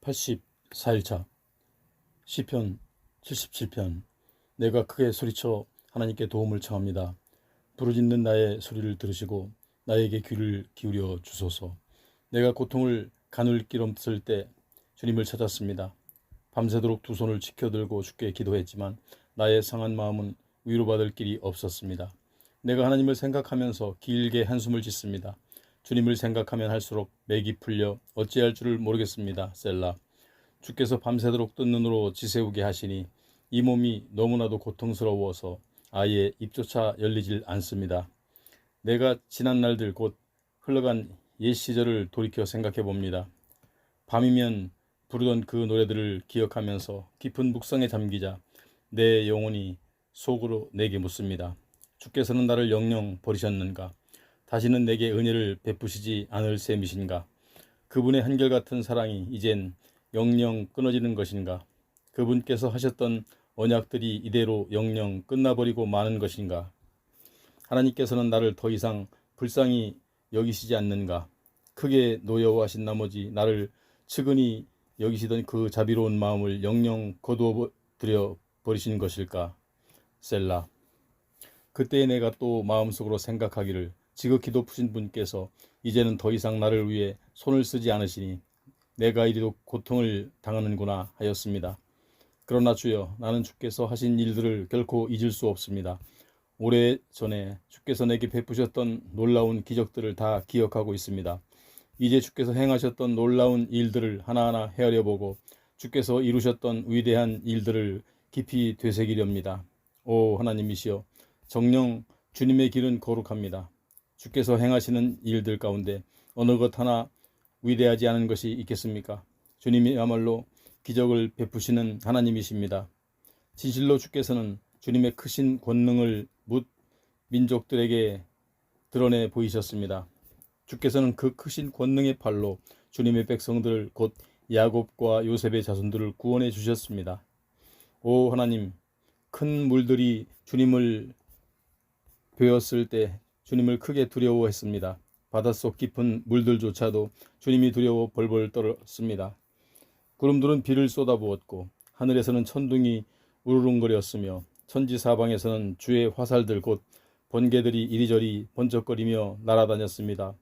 84일차 시편 77편. 내가 크게 소리쳐 하나님께 도움을 청합니다. 부르짖는 나의 소리를 들으시고 나에게 귀를 기울여 주소서. 내가 고통을 가눌 길 없을 때 주님을 찾았습니다. 밤새도록 두 손을 치켜들고 주께 기도했지만 나의 상한 마음은 위로받을 길이 없었습니다. 내가 하나님을 생각하면서 길게 한숨을 짓습니다. 주님을 생각하면 할수록 맥이 풀려 어찌할 줄을 모르겠습니다. 셀라. 주께서 밤새도록 뜬 눈으로 지새우게 하시니 이 몸이 너무나도 고통스러워서 아예 입조차 열리질 않습니다. 내가 지난 날들 곧 흘러간 옛 시절을 돌이켜 생각해 봅니다. 밤이면 부르던 그 노래들을 기억하면서 깊은 묵상에 잠기자 내 영혼이 속으로 내게 묻습니다. 주께서는 나를 영영 버리셨는가? 다시는 내게 은혜를 베푸시지 않을 셈이신가? 그분의 한결같은 사랑이 이젠 영영 끊어지는 것인가? 그분께서 하셨던 언약들이 이대로 영영 끝나버리고 마는 것인가? 하나님께서는 나를 더 이상 불쌍히 여기시지 않는가? 크게 노여워하신 나머지 나를 측은히 여기시던 그 자비로운 마음을 영영 거두어들여 버리신 것일까? 셀라. 그때 내가 또 마음속으로 생각하기를 지극히 높으신 분께서 이제는 더 이상 나를 위해 손을 쓰지 않으시니 내가 이리도 고통을 당하는구나 하였습니다. 그러나 주여, 나는 주께서 하신 일들을 결코 잊을 수 없습니다. 오래전에 주께서 내게 베푸셨던 놀라운 기적들을 다 기억하고 있습니다. 이제 주께서 행하셨던 놀라운 일들을 하나하나 헤아려보고 주께서 이루셨던 위대한 일들을 깊이 되새기렵니다. 오 하나님이시여, 정녕 주님의 길은 거룩합니다. 주께서 행하시는 일들 가운데 어느 것 하나 위대하지 않은 것이 있겠습니까? 주님이야말로 기적을 베푸시는 하나님이십니다. 진실로 주께서는 주님의 크신 권능을 뭇 민족들에게 드러내 보이셨습니다. 주께서는 그 크신 권능의 팔로 주님의 백성들을 곧 야곱과 요셉의 자손들을 구원해 주셨습니다. 오 하나님, 큰 물들이 주님을 베었을 때 주님을 크게 두려워했습니다. 바닷속 깊은 물들조차도 주님이 두려워 벌벌 떨었습니다. 구름들은 비를 쏟아부었고 하늘에서는 천둥이 우르릉거렸으며 천지사방에서는 주의 화살들 곧 번개들이 이리저리 번쩍거리며 날아다녔습니다.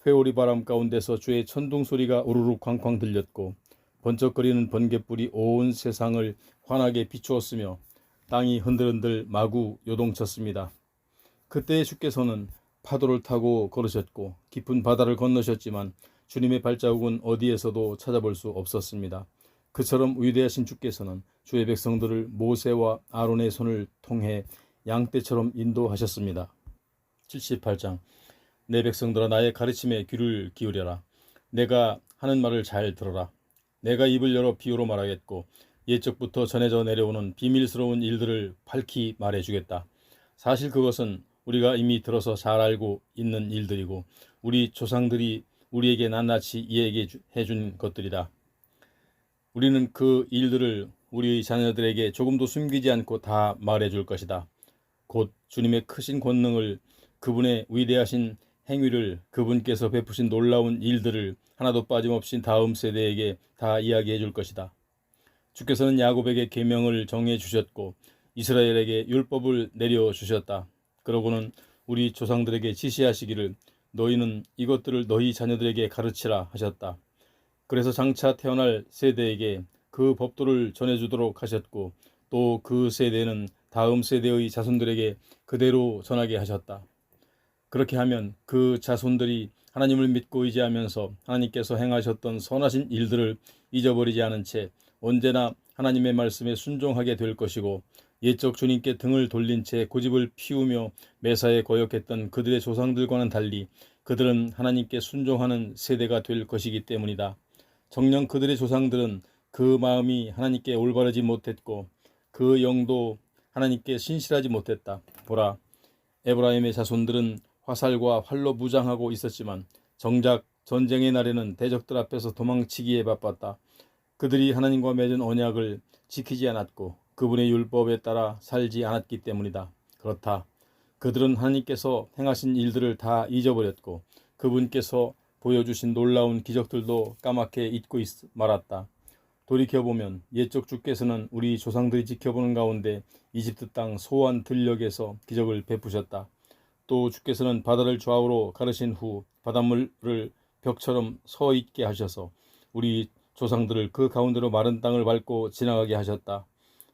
회오리 바람 가운데서 주의 천둥 소리가 우르르 쾅쾅 들렸고 번쩍거리는 번개불이 온 세상을 환하게 비추었으며 땅이 흔들흔들 마구 요동쳤습니다. 그때 주께서는 파도를 타고 걸으셨고 깊은 바다를 건너셨지만 주님의 발자국은 어디에서도 찾아볼 수 없었습니다. 그처럼 위대하신 주께서는 주의 백성들을 모세와 아론의 손을 통해 양떼처럼 인도하셨습니다. 78장. 내 백성들아, 나의 가르침에 귀를 기울여라. 내가 하는 말을 잘 들어라. 내가 입을 열어 비유로 말하겠고 옛적부터 전해져 내려오는 비밀스러운 일들을 밝히 말해주겠다. 사실 그것은 우리가 이미 들어서 잘 알고 있는 일들이고 우리 조상들이 우리에게 낱낱이 이야기해 준 것들이다. 우리는 그 일들을 우리 자녀들에게 조금도 숨기지 않고 다 말해줄 것이다. 곧 주님의 크신 권능을, 그분의 위대하신 행위를, 그분께서 베푸신 놀라운 일들을 하나도 빠짐없이 다음 세대에게 다 이야기해 줄 것이다. 주께서는 야곱에게 계명을 정해 주셨고 이스라엘에게 율법을 내려 주셨다. 그러고는 우리 조상들에게 지시하시기를 너희는 이것들을 너희 자녀들에게 가르치라 하셨다. 그래서 장차 태어날 세대에게 그 법도를 전해주도록 하셨고 또 그 세대는 다음 세대의 자손들에게 그대로 전하게 하셨다. 그렇게 하면 그 자손들이 하나님을 믿고 의지하면서 하나님께서 행하셨던 선하신 일들을 잊어버리지 않은 채 언제나 하나님의 말씀에 순종하게 될 것이고 옛적 주님께 등을 돌린 채 고집을 피우며 매사에 거역했던 그들의 조상들과는 달리 그들은 하나님께 순종하는 세대가 될 것이기 때문이다. 정녕 그들의 조상들은 그 마음이 하나님께 올바르지 못했고 그 영도 하나님께 신실하지 못했다. 보라, 에브라임의 자손들은 화살과 활로 무장하고 있었지만 정작 전쟁의 날에는 대적들 앞에서 도망치기에 바빴다. 그들이 하나님과 맺은 언약을 지키지 않았고 그분의 율법에 따라 살지 않았기 때문이다. 그렇다. 그들은 하나님께서 행하신 일들을 다 잊어버렸고 그분께서 보여주신 놀라운 기적들도 까맣게 잊고 말았다. 돌이켜보면 옛적 주께서는 우리 조상들이 지켜보는 가운데 이집트 땅 소환 들녘에서 기적을 베푸셨다. 또 주께서는 바다를 좌우로 가르신 후 바닷물을 벽처럼 서 있게 하셔서 우리 조상들을 그 가운데로 마른 땅을 밟고 지나가게 하셨다.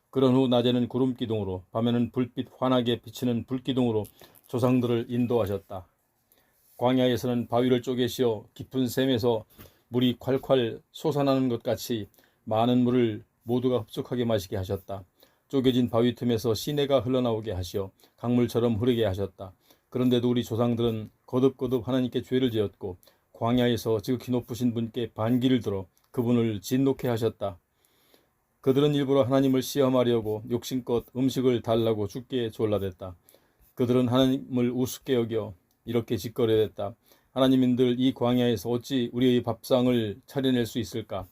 그런 후 낮에는 구름 기둥으로 밤에는 불빛 환하게 비치는 불기둥으로 조상들을 인도하셨다. 광야에서는 바위를 쪼개시어 깊은 샘에서 물이 콸콸 솟아나는 것 같이 많은 물을 모두가 흡족하게 마시게 하셨다. 쪼개진 바위 틈에서 시내가 흘러나오게 하시어 강물처럼 흐르게 하셨다. 그런데도 우리 조상들은 거듭거듭 하나님께 죄를 지었고 광야에서 지극히 높으신 분께 반기를 들어 그분을 진노케 하셨다. 그들은 일부러 하나님을 시험하려고 욕심껏 음식을 달라고 주께 졸라댔다. 그들은 하나님을 우습게 여겨 이렇게 짓거려댔다. 하나님인들 이 광야에서 어찌 우리의 밥상을 차려낼 수 있을까?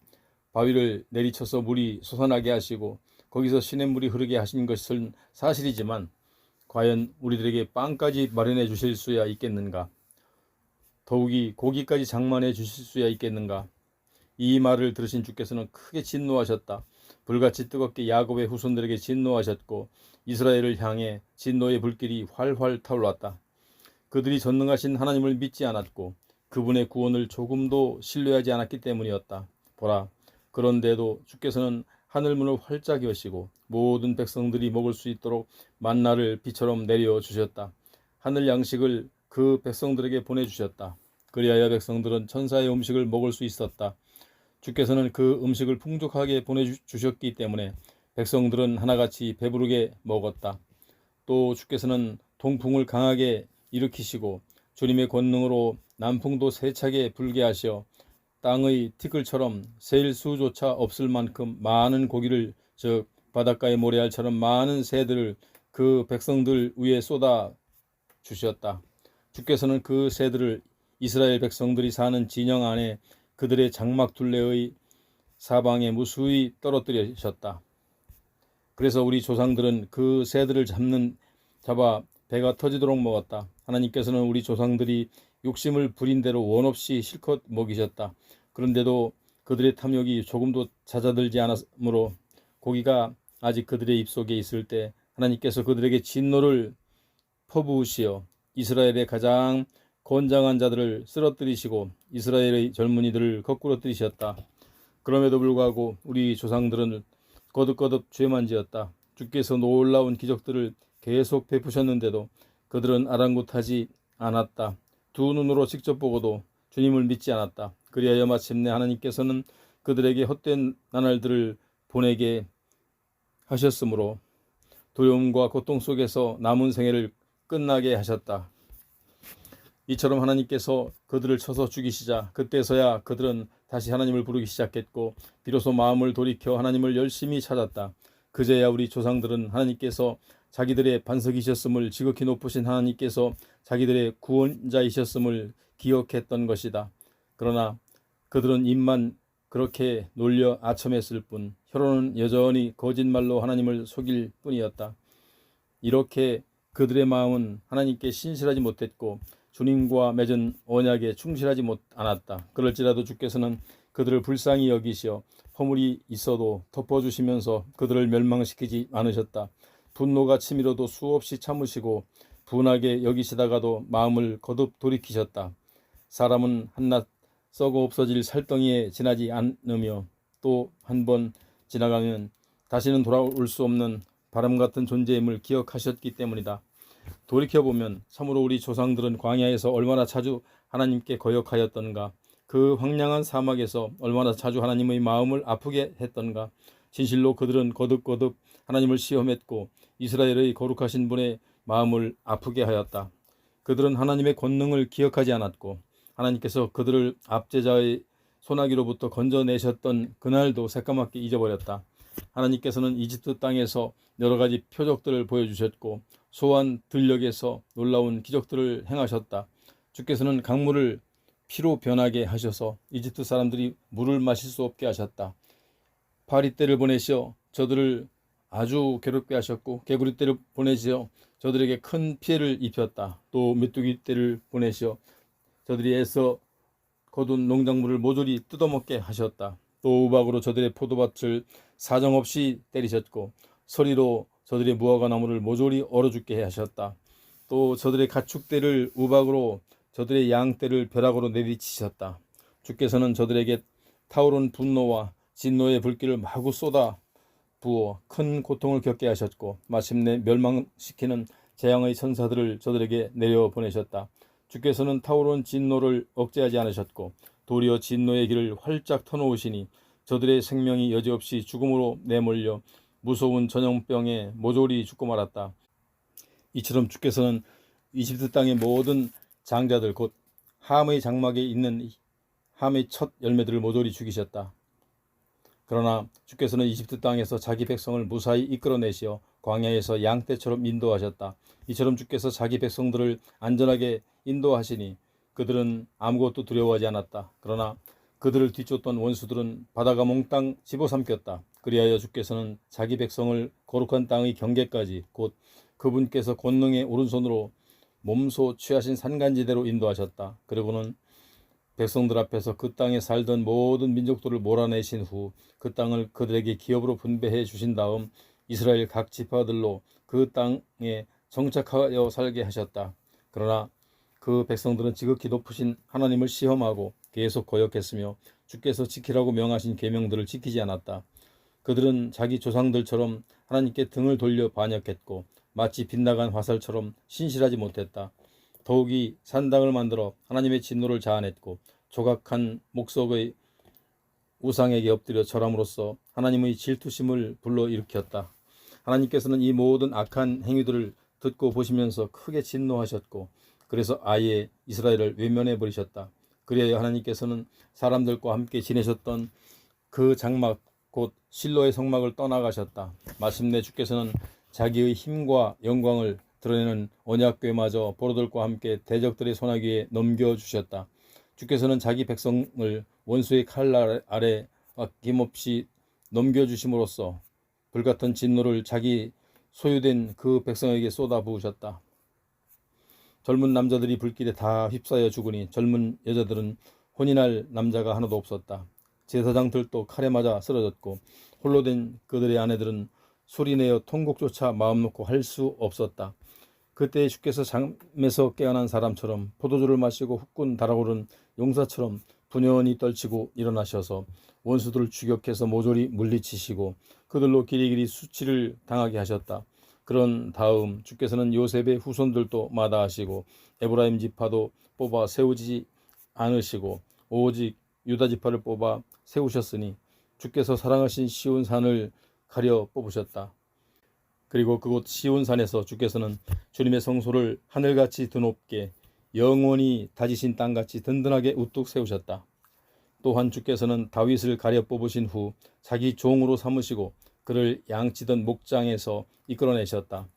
바위를 내리쳐서 물이 솟아나게 하시고 거기서 시냇물이 흐르게 하신 것은 사실이지만 과연 우리들에게 빵까지 마련해 주실 수야 있겠는가? 더욱이 고기까지 장만해 주실 수야 있겠는가? 이 말을 들으신 주께서는 크게 진노하셨다. 불같이 뜨겁게 야곱의 후손들에게 진노하셨고 이스라엘을 향해 진노의 불길이 활활 타올랐다. 그들이 전능하신 하나님을 믿지 않았고 그분의 구원을 조금도 신뢰하지 않았기 때문이었다. 보라, 그런데도 주께서는 하늘문을 활짝 여시고 모든 백성들이 먹을 수 있도록 만나를 비처럼 내려주셨다. 하늘 양식을 그 백성들에게 보내주셨다. 그리하여 백성들은 천사의 음식을 먹을 수 있었다. 주께서는 그 음식을 풍족하게 보내주셨기 때문에 백성들은 하나같이 배부르게 먹었다. 또 주께서는 동풍을 강하게 일으키시고 주님의 권능으로 남풍도 세차게 불게 하시어 땅의 티끌처럼 셀 수조차 없을 만큼 많은 고기를, 즉 바닷가의 모래알처럼 많은 새들을 그 백성들 위에 쏟아 주셨다. 주께서는 그 새들을 이스라엘 백성들이 사는 진영 안에 그들의 장막 둘레의 사방에 무수히 떨어뜨리셨다. 그래서 우리 조상들은 그 새들을 잡아 배가 터지도록 먹었다. 하나님께서는 우리 조상들이 욕심을 부린 대로 원 없이 실컷 먹이셨다. 그런데도 그들의 탐욕이 조금도 잦아들지 않았으므로 고기가 아직 그들의 입속에 있을 때 하나님께서 그들에게 진노를 퍼부으시어 이스라엘의 가장 건장한 자들을 쓰러뜨리시고 이스라엘의 젊은이들을 거꾸로 뜨리셨다. 그럼에도 불구하고 우리 조상들은 거듭거듭 죄만 지었다. 주께서 놀라운 기적들을 계속 베푸셨는데도 그들은 아랑곳하지 않았다. 두 눈으로 직접 보고도 주님을 믿지 않았다. 그리하여 마침내 하나님께서는 그들에게 헛된 나날들을 보내게 하셨으므로 두려움과 고통 속에서 남은 생애를 끝나게 하셨다. 이처럼 하나님께서 그들을 쳐서 죽이시자 그때서야 그들은 다시 하나님을 부르기 시작했고 비로소 마음을 돌이켜 하나님을 열심히 찾았다. 그제야 우리 조상들은 하나님께서 자기들의 반석이셨음을, 지극히 높으신 하나님께서 자기들의 구원자이셨음을 기억했던 것이다. 그러나 그들은 입만 그렇게 놀려 아첨했을 뿐 혀로는 여전히 거짓말로 하나님을 속일 뿐이었다. 이렇게 그들의 마음은 하나님께 신실하지 못했고 주님과 맺은 언약에 충실하지 않았다. 그럴지라도 주께서는 그들을 불쌍히 여기시어 허물이 있어도 덮어주시면서 그들을 멸망시키지 않으셨다. 분노가 치밀어도 수없이 참으시고 분하게 여기시다가도 마음을 거듭 돌이키셨다. 사람은 한낱 썩어 없어질 살덩이에 지나지 않으며 또 한 번 지나가면 다시는 돌아올 수 없는 바람 같은 존재임을 기억하셨기 때문이다. 돌이켜보면 참으로 우리 조상들은 광야에서 얼마나 자주 하나님께 거역하였던가, 그 황량한 사막에서 얼마나 자주 하나님의 마음을 아프게 했던가. 진실로 그들은 거듭거듭 하나님을 시험했고 이스라엘의 거룩하신 분의 마음을 아프게 하였다. 그들은 하나님의 권능을 기억하지 않았고 하나님께서 그들을 압제자의 소나기로부터 건져내셨던 그날도 새까맣게 잊어버렸다. 하나님께서는 이집트 땅에서 여러 가지 표적들을 보여주셨고 소환 들녘에서 놀라운 기적들을 행하셨다. 주께서는 강물을 피로 변하게 하셔서 이집트 사람들이 물을 마실 수 없게 하셨다. 파리떼를 보내시어 저들을 아주 괴롭게 하셨고 개구리떼를 보내시어 저들에게 큰 피해를 입혔다. 또 메뚜기떼를 보내시어 저들이 애써 거둔 농작물을 모조리 뜯어먹게 하셨다. 또 우박으로 저들의 포도밭을 사정없이 때리셨고 서리로 저들의 무화과 나무를 모조리 얼어 죽게 하셨다. 또 저들의 가축대를 우박으로 저들의 양떼를 벼락으로 내리치셨다. 주께서는 저들에게 타오른 분노와 진노의 불길을 마구 쏟아 부어 큰 고통을 겪게 하셨고 마침내 멸망시키는 재앙의 천사들을 저들에게 내려보내셨다. 주께서는 타오른 진노를 억제하지 않으셨고 도리어 진노의 길을 활짝 터놓으시니 저들의 생명이 여지없이 죽음으로 내몰려 무서운 전염병에 모조리 죽고 말았다. 이처럼 주께서는 이집트 땅의 모든 장자들 곧 함의 장막에 있는 함의 첫 열매들을 모조리 죽이셨다. 그러나 주께서는 이집트 땅에서 자기 백성을 무사히 이끌어내시어 광야에서 양떼처럼 인도하셨다. 이처럼 주께서 자기 백성들을 안전하게 인도하시니 그들은 아무것도 두려워하지 않았다. 그러나 그들을 뒤쫓던 원수들은 바다가 몽땅 집어삼켰다. 그리하여 주께서는 자기 백성을 거룩한 땅의 경계까지 곧 그분께서 권능의 오른손으로 몸소 취하신 산간지대로 인도하셨다. 그리고는 백성들 앞에서 그 땅에 살던 모든 민족들을 몰아내신 후 그 땅을 그들에게 기업으로 분배해 주신 다음 이스라엘 각 지파들로 그 땅에 정착하여 살게 하셨다. 그러나 그 백성들은 지극히 높으신 하나님을 시험하고 계속 거역했으며 주께서 지키라고 명하신 계명들을 지키지 않았다. 그들은 자기 조상들처럼 하나님께 등을 돌려 반역했고 마치 빗나간 화살처럼 신실하지 못했다. 더욱이 산당을 만들어 하나님의 진노를 자아냈고 조각한 목석의 우상에게 엎드려 절함으로써 하나님의 질투심을 불러일으켰다. 하나님께서는 이 모든 악한 행위들을 듣고 보시면서 크게 진노하셨고 그래서 아예 이스라엘을 외면해 버리셨다. 그리하여 하나님께서는 사람들과 함께 지내셨던 그 장막 곧 실로의 성막을 떠나가셨다. 마침내 주께서는 자기의 힘과 영광을 드러내는 언약궤마저 포로들과 함께 대적들의 손아귀에 넘겨주셨다. 주께서는 자기 백성을 원수의 칼 아래 아낌없이 넘겨주심으로써 불같은 진노를 자기 소유된 그 백성에게 쏟아부으셨다. 젊은 남자들이 불길에 다 휩싸여 죽으니 젊은 여자들은 혼인할 남자가 하나도 없었다. 제사장들도 칼에 맞아 쓰러졌고 홀로 된 그들의 아내들은 소리내어 통곡조차 마음 놓고 할 수 없었다. 그때 주께서 잠에서 깨어난 사람처럼 포도주를 마시고 후끈 달아오른 용사처럼 분연히 떨치고 일어나셔서 원수들을 추격해서 모조리 물리치시고 그들로 길이길이 수치를 당하게 하셨다. 그런 다음 주께서는 요셉의 후손들도 마다하시고 에브라임 지파도 뽑아 세우지 않으시고 오직 유다 지파를 뽑아 세우셨으니 주께서 사랑하신 시온산을 가려 뽑으셨다. 그리고 그곳 시온산에서 주께서는 주님의 성소를 하늘같이 드높게 영원히 다지신 땅같이 든든하게 우뚝 세우셨다. 또한 주께서는 다윗을 가려 뽑으신 후 자기 종으로 삼으시고 그를 양치던 목장에서 이끌어내셨다.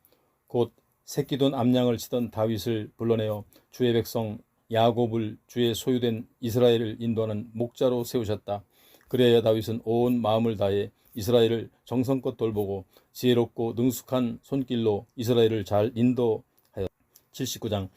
곧 새끼돈 암양을 치던 다윗을 불러내어 주의 백성 야곱을 주의 소유된 이스라엘을 인도하는 목자로 세우셨다. 그래야 다윗은 온 마음을 다해 이스라엘을 정성껏 돌보고 지혜롭고 능숙한 손길로 이스라엘을 잘 인도하였다. 79장.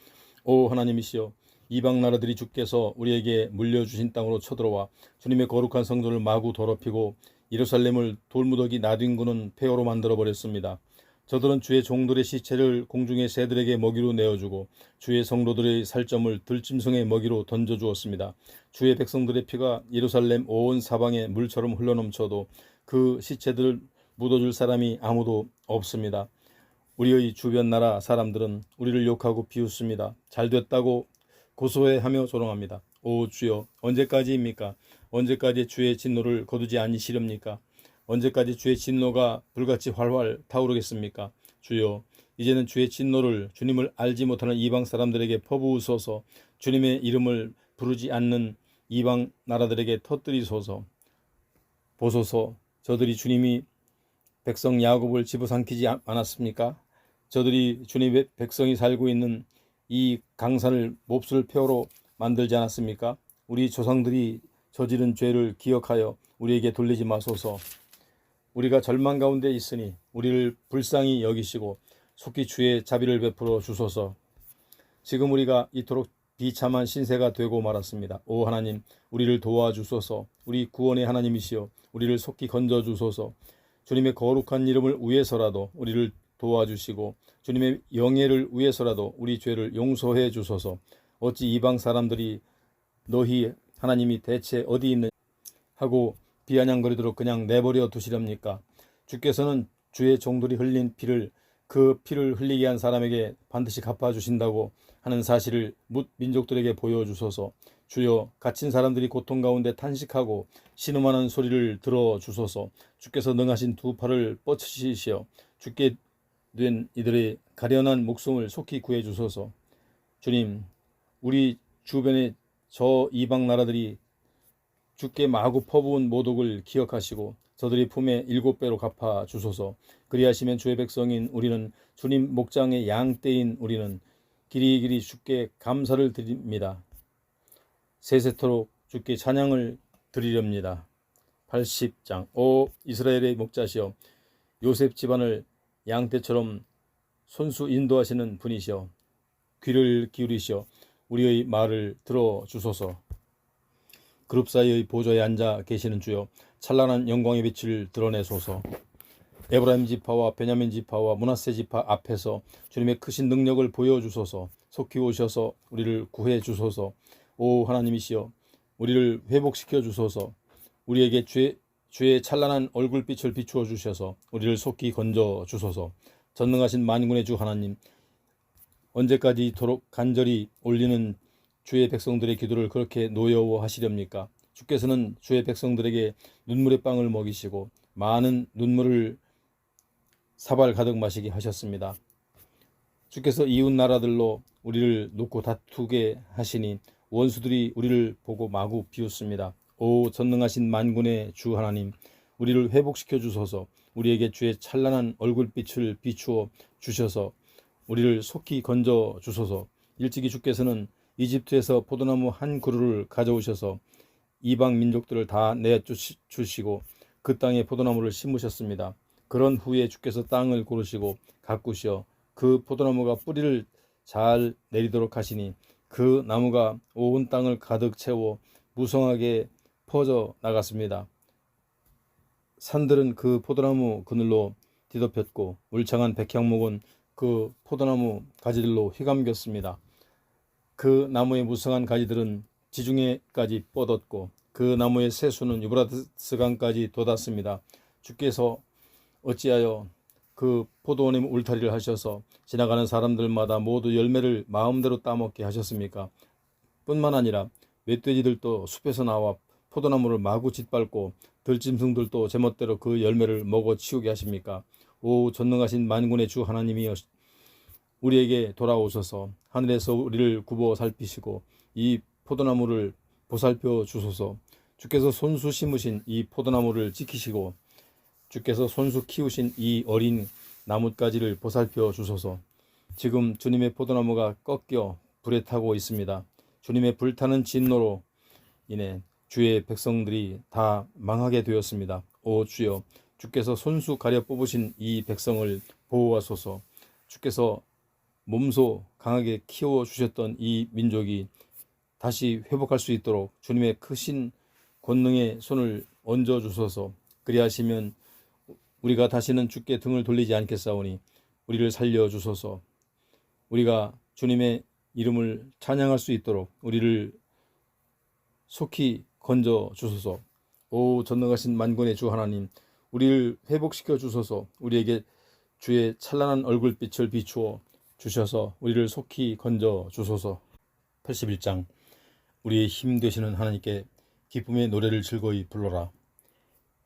오 하나님이시여, 이방 나라들이 주께서 우리에게 물려주신 땅으로 쳐들어와 주님의 거룩한 성전을 마구 더럽히고 예루살렘을 돌무더기 나뒹구는 폐허로 만들어버렸습니다. 저들은 주의 종들의 시체를 공중의 새들에게 먹이로 내어주고 주의 성도들의 살점을 들짐승의 먹이로 던져주었습니다. 주의 백성들의 피가 예루살렘 온 사방에 물처럼 흘러넘쳐도 그 시체들을 묻어줄 사람이 아무도 없습니다. 우리의 주변 나라 사람들은 우리를 욕하고 비웃습니다. 잘됐다고 고소해하며 조롱합니다. 오 주여, 언제까지입니까? 언제까지 주의 진노를 거두지 아니시렵니까? 언제까지 주의 진노가 불같이 활활 타오르겠습니까? 주여, 이제는 주의 진노를 주님을 알지 못하는 이방 사람들에게 퍼부으소서. 주님의 이름을 부르지 않는 이방 나라들에게 터뜨리소서. 보소서, 저들이 주님이 백성 야곱을 집어삼키지 않았습니까? 저들이 주님의 백성이 살고 있는 이 강산을 몹쓸 폐허로 만들지 않았습니까? 우리 조상들이 저지른 죄를 기억하여 우리에게 돌리지 마소서. 우리가 절망 가운데 있으니 우리를 불쌍히 여기시고 속히 주의 자비를 베풀어 주소서. 지금 우리가 이토록 비참한 신세가 되고 말았습니다. 오 하나님, 우리를 도와주소서. 우리 구원의 하나님이시여 우리를 속히 건져주소서. 주님의 거룩한 이름을 위해서라도 우리를 도와주시고 주님의 영예를 위해서라도 우리 죄를 용서해 주소서. 어찌 이방 사람들이 너희 하나님이 대체 어디 있느냐 하고 비아냥거리도록 그냥 내버려 두시렵니까? 주께서는 주의 종들이 흘린 피를, 그 피를 흘리게 한 사람에게 반드시 갚아주신다고 하는 사실을 뭇 민족들에게 보여주소서. 주여, 갇힌 사람들이 고통 가운데 탄식하고 신음하는 소리를 들어주소서. 주께서 능하신 두 팔을 뻗치시어 죽게 된 이들의 가련한 목숨을 속히 구해주소서. 주님, 우리 주변의 저 이방 나라들이 주께 마구 퍼부은 모독을 기억하시고 저들이 품에 7배로 갚아주소서. 그리하시면 주의 백성인 우리는, 주님 목장의 양떼인 우리는 길이길이 주께 감사를 드립니다. 세세토록 주께 찬양을 드리렵니다. 80장. 오 이스라엘의 목자시여, 요셉 집안을 양떼처럼 손수 인도하시는 분이시여, 귀를 기울이시어 우리의 말을 들어주소서. 그룹 사이의 보좌에 앉아 계시는 주여, 찬란한 영광의 빛을 드러내소서. 에브라임 지파와 베냐민 지파와 므낫세 지파 앞에서 주님의 크신 능력을 보여주소서. 속히 오셔서 우리를 구해 주소서. 오 하나님이시여, 우리를 회복시켜 주소서. 우리에게 주의 찬란한 얼굴빛을 비추어 주셔서 우리를 속히 건져 주소서. 전능하신 만군의 주 하나님, 언제까지 이토록 간절히 올리는 주의 백성들의 기도를 그렇게 노여워하시렵니까? 주께서는 주의 백성들에게 눈물의 빵을 먹이시고 많은 눈물을 사발 가득 마시게 하셨습니다. 주께서 이웃 나라들로 우리를 놓고 다투게 하시니 원수들이 우리를 보고 마구 비웃습니다. 오 전능하신 만군의 주 하나님, 우리를 회복시켜 주소서. 우리에게 주의 찬란한 얼굴빛을 비추어 주셔서 우리를 속히 건져 주소서. 일찍이 주께서는 이집트에서 포도나무 한 그루를 가져오셔서 이방 민족들을 다 내주시고 그 땅에 포도나무를 심으셨습니다. 그런 후에 주께서 땅을 고르시고 가꾸시어 그 포도나무가 뿌리를 잘 내리도록 하시니 그 나무가 온 땅을 가득 채워 무성하게 퍼져 나갔습니다. 산들은 그 포도나무 그늘로 뒤덮였고 울창한 백향목은 그 포도나무 가지들로 휘감겼습니다. 그 나무의 무성한 가지들은 지중해까지 뻗었고 그 나무의 새수는 유브라데스 강까지 돋았습니다. 주께서 어찌하여 그 포도원의 울타리를 하셔서 지나가는 사람들마다 모두 열매를 마음대로 따먹게 하셨습니까? 뿐만 아니라 멧돼지들도 숲에서 나와 포도나무를 마구 짓밟고 들짐승들도 제멋대로 그 열매를 먹어 치우게 하십니까? 오 전능하신 만군의 주 하나님이 우리에게 돌아오셔서 하늘에서 우리를 굽어 살피시고 이 포도나무를 보살펴 주소서. 주께서 손수 심으신 이 포도나무를 지키시고 주께서 손수 키우신 이 어린 나뭇가지를 보살펴 주소서. 지금 주님의 포도나무가 꺾여 불에 타고 있습니다. 주님의 불타는 진노로 인해 주의 백성들이 다 망하게 되었습니다. 오 주여, 주께서 손수 가려 뽑으신 이 백성을 보호하소서. 주께서 몸소 강하게 키워주셨던 이 민족이 다시 회복할 수 있도록 주님의 크신 권능의 손을 얹어 주소서. 그리하시면 우리가 다시는 주께 등을 돌리지 않겠사오니 우리를 살려 주소서. 우리가 주님의 이름을 찬양할 수 있도록 우리를 속히 건져 주소서. 오 전능하신 만군의 주 하나님, 우리를 회복시켜 주소서. 우리에게 주의 찬란한 얼굴빛을 비추어 주셔서 우리를 속히 건져 주소서. 81장. 우리의 힘 되시는 하나님께 기쁨의 노래를 즐거이 불러라.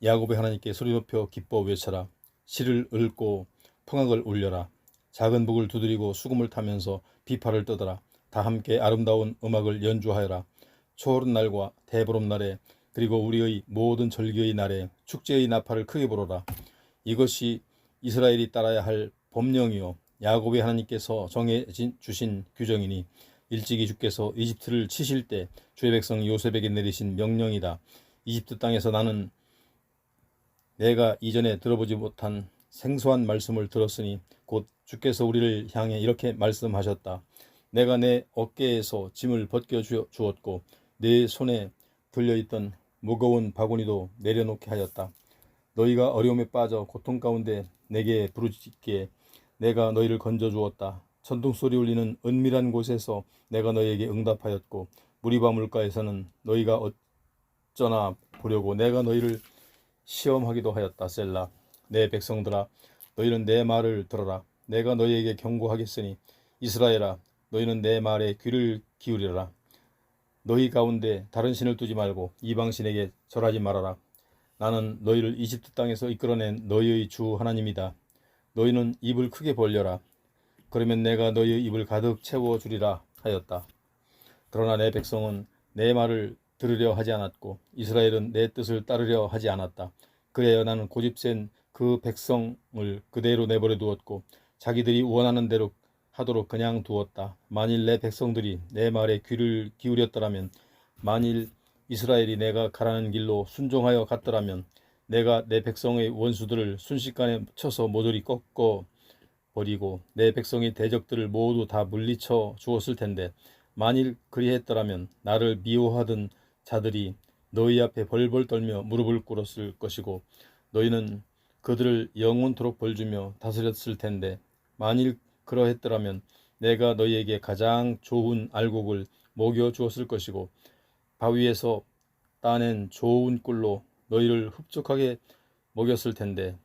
야곱의 하나님께 소리 높여 기뻐 외쳐라. 시를 읊고 풍악을 울려라. 작은 북을 두드리고 수금을 타면서 비파를 떠더라. 다 함께 아름다운 음악을 연주하여라. 초하룻 날과 대보름날에 그리고 우리의 모든 절기의 날에 축제의 나팔을 크게 불어라. 이것이 이스라엘이 따라야 할 법령이요 야곱의 하나님께서 정해 주신 규정이니 일찍이 주께서 이집트를 치실 때 주의 백성 요셉에게 내리신 명령이다. 이집트 땅에서 나는 내가 이전에 들어보지 못한 생소한 말씀을 들었으니 곧 주께서 우리를 향해 이렇게 말씀하셨다. 내가 내 어깨에서 짐을 벗겨 주었고 내 손에 들려있던 무거운 바구니도 내려놓게 하였다. 너희가 어려움에 빠져 고통 가운데 내게 부르짖기에 내가 너희를 건져 주었다. 천둥소리 울리는 은밀한 곳에서 내가 너희에게 응답하였고 무리바 물가에서는 너희가 어쩌나 보려고 내가 너희를 시험하기도 하였다. 셀라. 내 백성들아, 너희는 내 말을 들어라. 내가 너희에게 경고하겠으니 이스라엘아, 너희는 내 말에 귀를 기울여라. 너희 가운데 다른 신을 두지 말고 이방신에게 절하지 말아라. 나는 너희를 이집트 땅에서 이끌어낸 너희의 주 하나님이다. 너희는 입을 크게 벌려라. 그러면 내가 너희의 입을 가득 채워주리라 하였다. 그러나 내 백성은 내 말을 들으려 하지 않았고 이스라엘은 내 뜻을 따르려 하지 않았다. 그래야 나는 고집센 그 백성을 그대로 내버려 두었고 자기들이 원하는 대로 하도록 그냥 두었다. 만일 내 백성들이 내 말에 귀를 기울였더라면, 만일 이스라엘이 내가 가라는 길로 순종하여 갔더라면 내가 내 백성의 원수들을 순식간에 쳐서 모조리 꺾어 버리고 내 백성의 대적들을 모두 다 물리쳐 주었을 텐데, 만일 그리했더라면 나를 미워하던 자들이 너희 앞에 벌벌 떨며 무릎을 꿇었을 것이고 너희는 그들을 영원토록 벌주며 다스렸을 텐데, 만일 그러했더라면 내가 너희에게 가장 좋은 알곡을 먹여 주었을 것이고 바위에서 따낸 좋은 꿀로 너희를 흡족하게 먹였을 텐데.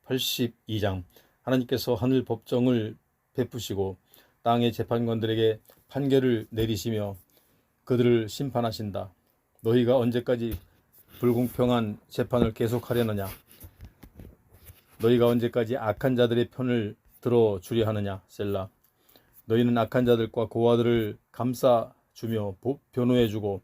82장. 하나님께서 하늘 법정을 베푸시고 땅의 재판관들에게 판결을 내리시며 그들을 심판하신다. 너희가 언제까지 불공평한 재판을 계속하려느냐? 너희가 언제까지 악한 자들의 편을 들어주려 하느냐? 셀라. 너희는 악한 자들과 고아들을 감싸주며 변호해주고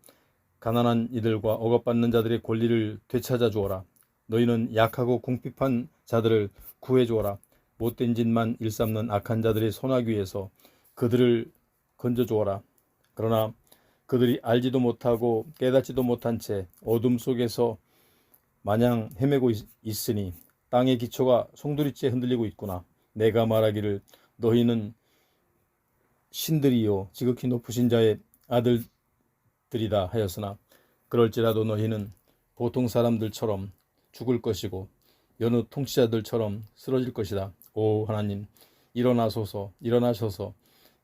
가난한 이들과 억압받는 자들의 권리를 되찾아 주어라. 너희는 약하고 궁핍한 자들을 구해주어라. 못된 짓만 일삼는 악한 자들의 손아귀에서 그들을 건져주어라. 그러나 그들이 알지도 못하고 깨닫지도 못한 채 어둠 속에서 마냥 헤매고 있으니 땅의 기초가 송두리째 흔들리고 있구나. 내가 말하기를 너희는 신들이요 지극히 높으신 자의 아들들이다 하였으나 그럴지라도 너희는 보통 사람들처럼 죽을 것이고 여느 통치자들처럼 쓰러질 것이다. 오 하나님, 일어나셔서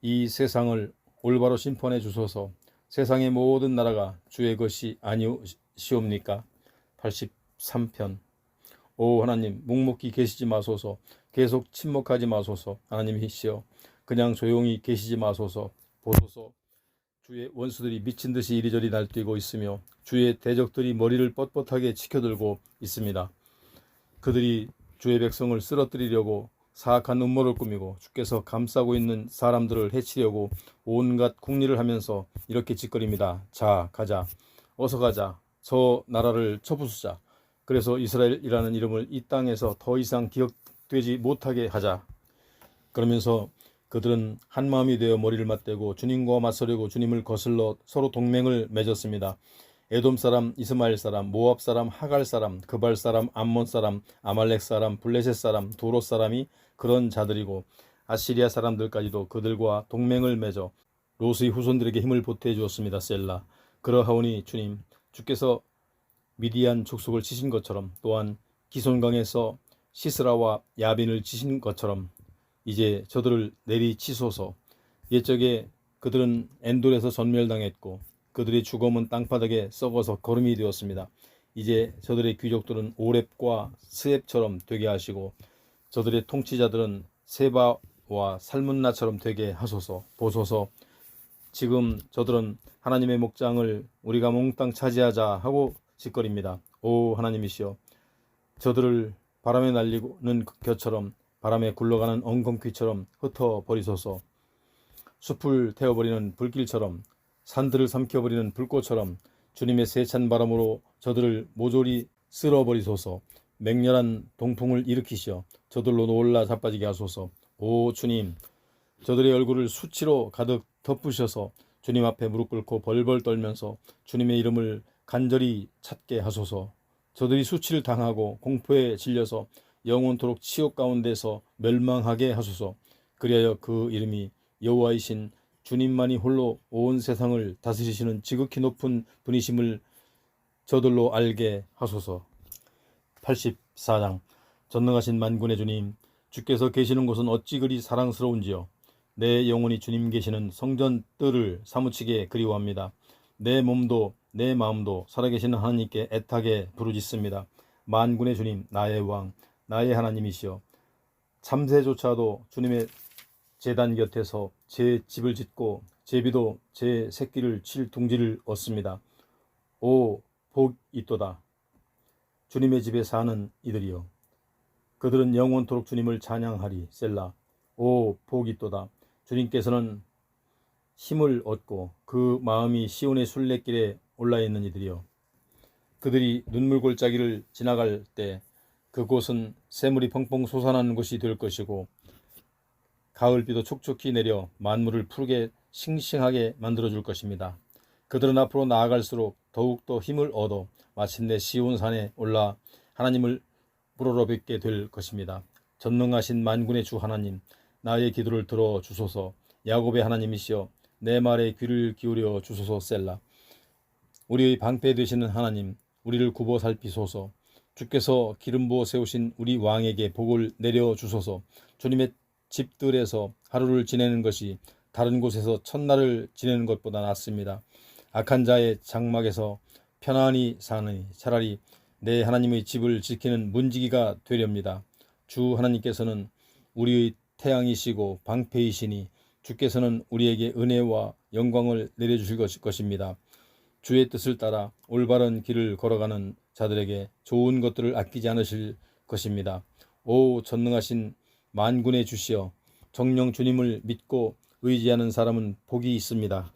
이 세상을 올바로 심판해 주소서. 세상의 모든 나라가 주의 것이 아니시옵니까? 83편. 오 하나님, 묵묵히 계시지 마소서. 계속 침묵하지 마소서. 하나님이시여, 그냥 조용히 계시지 마소서. 보소서, 주의 원수들이 미친 듯이 이리저리 날뛰고 있으며 주의 대적들이 머리를 뻣뻣하게 치켜들고 있습니다. 그들이 주의 백성을 쓰러뜨리려고 사악한 음모를 꾸미고 주께서 감싸고 있는 사람들을 해치려고 온갖 궁리를 하면서 이렇게 짓거립니다. 자, 가자. 어서 가자. 저 나라를 쳐부수자. 그래서 이스라엘이라는 이름을 이 땅에서 더 이상 기억되지 못하게 하자. 그러면서 그들은 한마음이 되어 머리를 맞대고 주님과 맞서려고 주님을 거슬러 서로 동맹을 맺었습니다. 에돔 사람, 이스마엘 사람, 모압 사람, 하갈 사람, 그발 사람, 암몬 사람, 아말렉 사람, 블레셋 사람, 도로 사람이 그런 자들이고 아시리아 사람들까지도 그들과 동맹을 맺어 롯의 후손들에게 힘을 보태해 주었습니다. 셀라. 그러하오니 주님, 주께서 미디안 족속을 치신 것처럼 또한 기손강에서 시스라와 야빈을 치신 것처럼 이제 저들을 내리치소서. 옛적에 그들은 엔돌에서 전멸당했고 그들의 주검은 땅바닥에 썩어서 거름이 되었습니다. 이제 저들의 귀족들은 오렙과 스앱처럼 되게 하시고 저들의 통치자들은 세바와 살문나처럼 되게 하소서. 보소서, 지금 저들은 하나님의 목장을 우리가 몽땅 차지하자 하고 짓거립니다. 오 하나님이시여, 저들을 바람에 날리는 겨처럼 바람에 굴러가는 엉겅퀴처럼 흩어버리소서. 숲을 태워버리는 불길처럼 산들을 삼켜버리는 불꽃처럼 주님의 세찬 바람으로 저들을 모조리 쓸어버리소서. 맹렬한 동풍을 일으키시어 저들로 놀라 자빠지게 하소서. 오 주님, 저들의 얼굴을 수치로 가득 덮으셔서 주님 앞에 무릎 꿇고 벌벌 떨면서 주님의 이름을 간절히 찾게 하소서. 저들이 수치를 당하고 공포에 질려서 영원토록 치욕 가운데서 멸망하게 하소서. 그리하여 그 이름이 여호와이신 주님만이 홀로 온 세상을 다스리시는 지극히 높은 분이심을 저들로 알게 하소서. 84장. 전능하신 만군의 주님, 주께서 계시는 곳은 어찌 그리 사랑스러운지요. 내 영혼이 주님 계시는 성전 뜰을 사무치게 그리워합니다. 내 몸도 내 마음도 살아계시는 하나님께 애타게 부르짖습니다. 만군의 주님, 나의 왕, 나의 하나님이시여, 참새조차도 주님의 제단 곁에서 제 집을 짓고 제비도 제 새끼를 칠 둥지를 얻습니다. 오, 복 있도다. 주님의 집에 사는 이들이여, 그들은 영원토록 주님을 찬양하리. 셀라. 오, 복 있도다. 주님께서는 힘을 얻고 그 마음이 시온의 순례길에 올라있는 이들이여, 그들이 눈물골짜기를 지나갈 때 그곳은 샘물이 펑펑 솟아나는 곳이 될 것이고 가을비도 촉촉히 내려 만물을 푸르게 싱싱하게 만들어줄 것입니다. 그들은 앞으로 나아갈수록 더욱더 힘을 얻어 마침내 시온산에 올라 하나님을 우러러뵙게 될 것입니다. 전능하신 만군의 주 하나님, 나의 기도를 들어 주소서. 야곱의 하나님이시여, 내 말에 귀를 기울여 주소서. 셀라. 우리의 방패 되시는 하나님, 우리를 굽어 살피소서. 주께서 기름 부어 세우신 우리 왕에게 복을 내려 주소서. 주님의 집들에서 하루를 지내는 것이 다른 곳에서 첫날을 지내는 것보다 낫습니다. 악한 자의 장막에서 편안히 사느니 차라리 내 하나님의 집을 지키는 문지기가 되렵니다. 주 하나님께서는 우리의 태양이시고 방패이시니 주께서는 우리에게 은혜와 영광을 내려주실 것입니다. 주의 뜻을 따라 올바른 길을 걸어가는 자들에게 좋은 것들을 아끼지 않으실 것입니다. 오 전능하신 만군의 주시여, 정녕 주님을 믿고 의지하는 사람은 복이 있습니다.